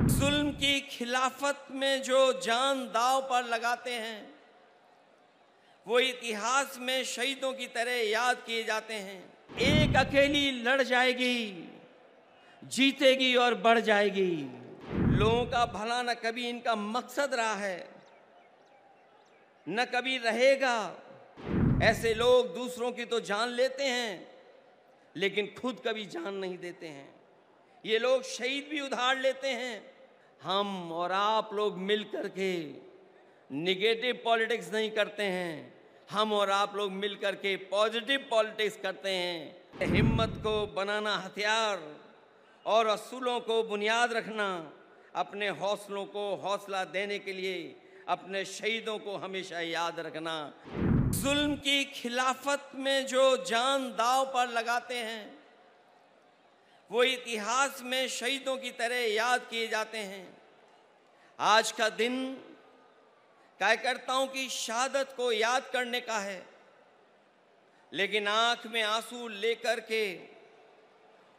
जुल्म की खिलाफत में जो जान दांव पर लगाते हैं वो इतिहास में शहीदों की तरह याद किए जाते हैं। एक अकेली लड़ जाएगी, जीतेगी और बढ़ जाएगी। लोगों का भला न कभी इनका मकसद रहा है, न कभी रहेगा। ऐसे लोग दूसरों की तो जान लेते हैं लेकिन खुद कभी जान नहीं देते हैं। ये लोग शहीद भी उधार लेते हैं। हम और आप लोग मिलकर के निगेटिव पॉलिटिक्स नहीं करते हैं, हम और आप लोग मिलकर के पॉजिटिव पॉलिटिक्स करते हैं। हिम्मत को बनाना हथियार और असूलों को बुनियाद रखना, अपने हौसलों को हौसला देने के लिए अपने शहीदों को हमेशा याद रखना। जुल्म की खिलाफत में जो जान दांव पर लगाते हैं वो इतिहास में शहीदों की तरह याद किए जाते हैं। आज का दिन कार्यकर्ताओं की शहादत को याद करने का है, लेकिन आंख में आंसू लेकर के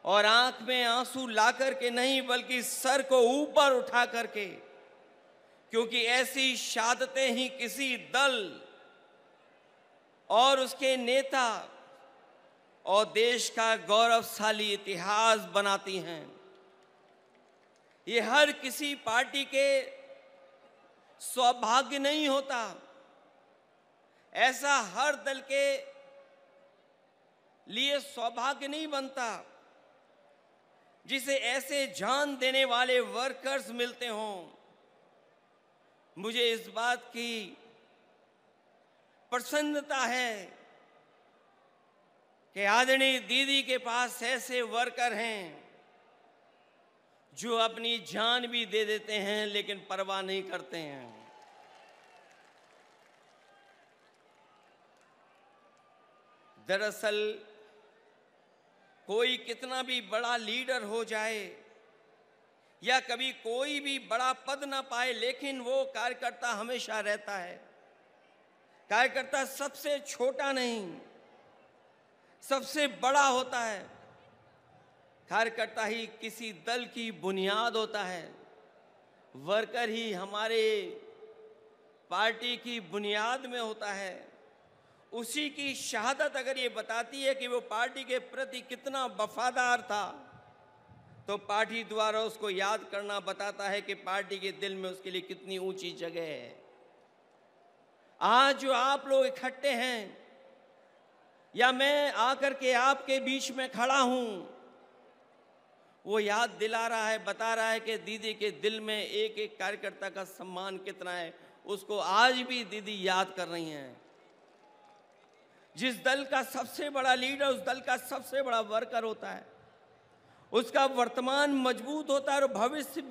और आंख में आंसू ला करके नहीं, बल्कि सर को ऊपर उठा करके, क्योंकि ऐसी शहादतें ही किसी दल और उसके नेता और देश का गौरवशाली इतिहास बनाती हैं। ये हर किसी पार्टी के सौभाग्य नहीं होता, ऐसा हर दल के लिए सौभाग्य नहीं बनता जिसे ऐसे जान देने वाले वर्कर्स मिलते हों। मुझे इस बात की प्रसन्नता है कि आदरणीय दीदी के पास ऐसे वर्कर हैं जो अपनी जान भी दे देते हैं लेकिन परवाह नहीं करते हैं। दरअसल कोई कितना भी बड़ा लीडर हो जाए या कभी कोई भी बड़ा पद ना पाए, लेकिन वो कार्यकर्ता हमेशा रहता है। कार्यकर्ता सबसे छोटा नहीं, सबसे बड़ा होता है। कार्यकर्ता ही किसी दल की बुनियाद होता है। वर्कर ही हमारे पार्टी की बुनियाद में होता है। उसी की शहादत अगर ये बताती है कि वो पार्टी के प्रति कितना वफादार था, तो पार्टी द्वारा उसको याद करना बताता है कि पार्टी के दिल में उसके लिए कितनी ऊंची जगह है। आज जो आप लोग इकट्ठे हैं या मैं आकर के आपके बीच में खड़ा हूं, वो याद दिला रहा है, बता रहा है कि दीदी के दिल में एक एक कार्यकर्ता का सम्मान कितना है। उसको आज भी दीदी याद कर रही हैं। जिस दल का सबसे बड़ा लीडर उस दल का सबसे बड़ा वर्कर होता है, उसका वर्तमान मजबूत होता है और भविष्य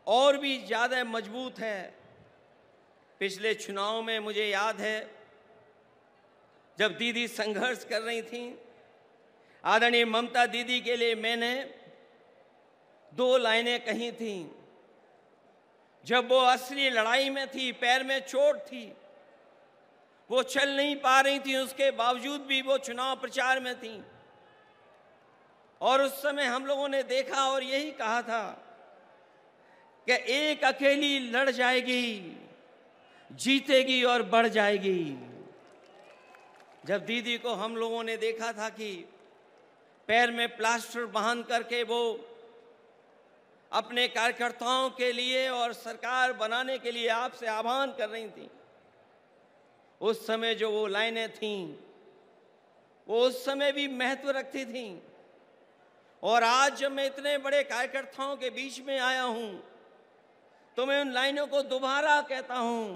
और भी ज्यादा मजबूत है। पिछले चुनाव में मुझे याद है जब दीदी संघर्ष कर रही थी, आदरणीय ममता दीदी के लिए मैंने 2 लाइनें कही थी। जब वो असली लड़ाई में थी, पैर में चोट थी, वो चल नहीं पा रही थी, उसके बावजूद भी वो चुनाव प्रचार में थी। और उस समय हम लोगों ने देखा और यही कहा था कि एक अकेली लड़ जाएगी, जीतेगी और बढ़ जाएगी। जब दीदी को हम लोगों ने देखा था कि पैर में प्लास्टर बांध करके वो अपने कार्यकर्ताओं के लिए और सरकार बनाने के लिए आपसे आह्वान कर रही थी, उस समय जो वो लाइनें थीं वो उस समय भी महत्व रखती थीं। और आज जब मैं इतने बड़े कार्यकर्ताओं के बीच में आया हूं तो मैं उन लाइनों को दोबारा कहता हूं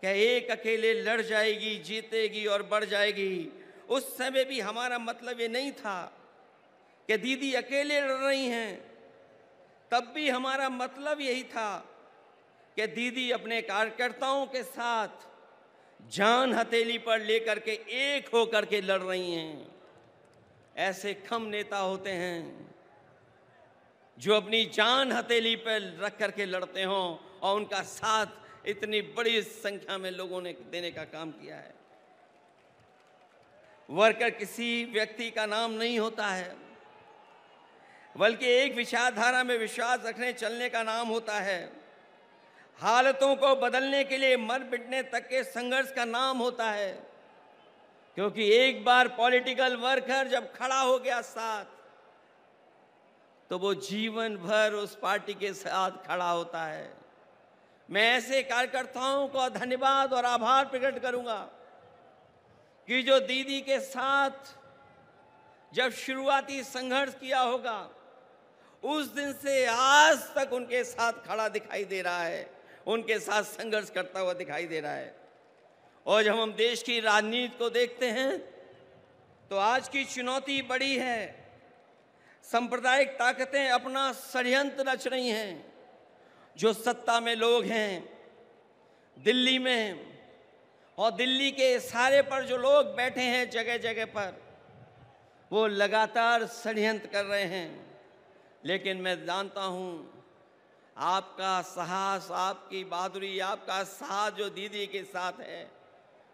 कि एक अकेले लड़ जाएगी, जीतेगी और बढ़ जाएगी। उस समय भी हमारा मतलब ये नहीं था कि दीदी अकेले लड़ रही हैं, तब भी हमारा मतलब यही था कि दीदी अपने कार्यकर्ताओं के साथ जान हथेली पर लेकर के एक होकर के लड़ रही हैं। ऐसे कम नेता होते हैं जो अपनी जान हथेली पर रख करके लड़ते हों और उनका साथ इतनी बड़ी संख्या में लोगों ने देने का काम किया है। वर्कर किसी व्यक्ति का नाम नहीं होता है, बल्कि एक विचारधारा में विश्वास रखने चलने का नाम होता है। हालतों को बदलने के लिए मर मिटने तक के संघर्ष का नाम होता है। क्योंकि एक बार पॉलिटिकल वर्कर जब खड़ा हो गया साथ, तो वो जीवन भर उस पार्टी के साथ खड़ा होता है। मैं ऐसे कार्यकर्ताओं को धन्यवाद और आभार प्रकट करूंगा कि जो दीदी के साथ जब शुरुआती संघर्ष किया होगा, उस दिन से आज तक उनके साथ खड़ा दिखाई दे रहा है, उनके साथ संघर्ष करता हुआ दिखाई दे रहा है। और जब हम देश की राजनीति को देखते हैं तो आज की चुनौती बड़ी है। सांप्रदायिक ताकतें अपना षड्यंत्र रच रही हैं। जो सत्ता में लोग हैं दिल्ली में, और दिल्ली के इशारे पर जो लोग बैठे हैं जगह जगह पर, वो लगातार षड्यंत्र कर रहे हैं। लेकिन मैं जानता हूं आपका साहस, आपकी बहादुरी, आपका साथ जो दीदी के साथ है,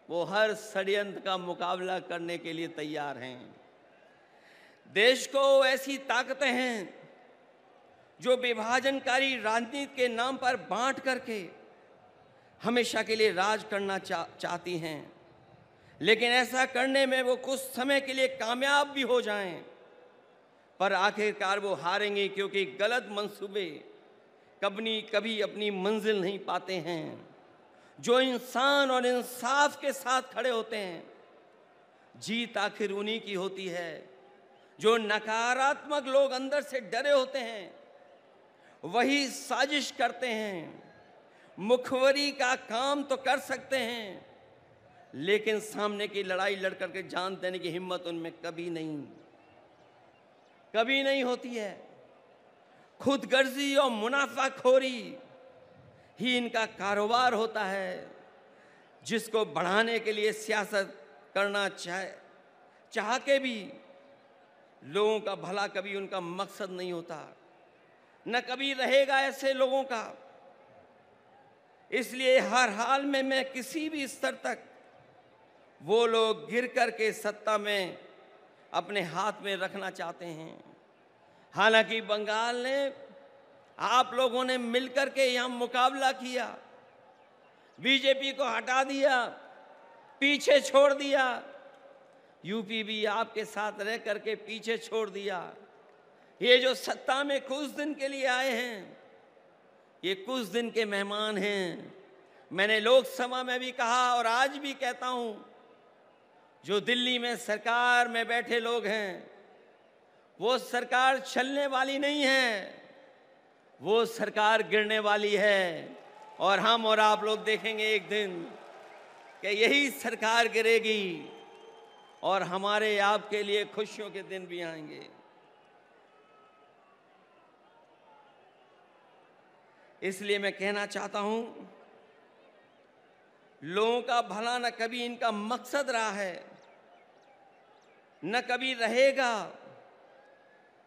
वो हर षड्यंत्र का मुकाबला करने के लिए तैयार हैं। देश को ऐसी ताकतें हैं जो विभाजनकारी राजनीति के नाम पर बांट करके हमेशा के लिए राज करना चाहती हैं। लेकिन ऐसा करने में वो कुछ समय के लिए कामयाब भी हो जाएं, पर आखिरकार वो हारेंगे, क्योंकि गलत मंसूबे कभी अपनी मंजिल नहीं पाते हैं। जो इंसान और इंसाफ के साथ खड़े होते हैं, जीत आखिर उन्हीं की होती है। जो नकारात्मक लोग अंदर से डरे होते हैं, वही साजिश करते हैं। मुखबरी का काम तो कर सकते हैं, लेकिन सामने की लड़ाई लड़ करके जान देने की हिम्मत उनमें कभी नहीं होती है। खुदगर्जी और मुनाफाखोरी ही इनका कारोबार होता है, जिसको बढ़ाने के लिए सियासत करना चाह के भी लोगों का भला कभी उनका मकसद नहीं होता, न कभी रहेगा ऐसे लोगों का। इसलिए हर हाल में मैं किसी भी स्तर तक वो लोग गिर करके सत्ता में अपने हाथ में रखना चाहते हैं। हालांकि बंगाल ने, आप लोगों ने मिलकर के यहां मुकाबला किया, बीजेपी को हटा दिया, पीछे छोड़ दिया। यूपी भी आपके साथ रह करके पीछे छोड़ दिया। ये जो सत्ता में कुछ दिन के लिए आए हैं, ये कुछ दिन के मेहमान हैं। मैंने लोकसभा में भी कहा और आज भी कहता हूं, जो दिल्ली में सरकार में बैठे लोग हैं, वो सरकार चलने वाली नहीं है, वो सरकार गिरने वाली है। और हम और आप लोग देखेंगे एक दिन कि यही सरकार गिरेगी और हमारे आपके लिए खुशियों के दिन भी आएंगे। इसलिए मैं कहना चाहता हूं, लोगों का भला न कभी इनका मकसद रहा है, न कभी रहेगा।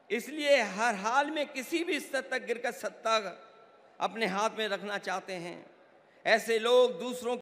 इसलिए हर हाल में किसी भी स्तर तक गिरकर सत्ता अपने हाथ में रखना चाहते हैं। ऐसे लोग दूसरों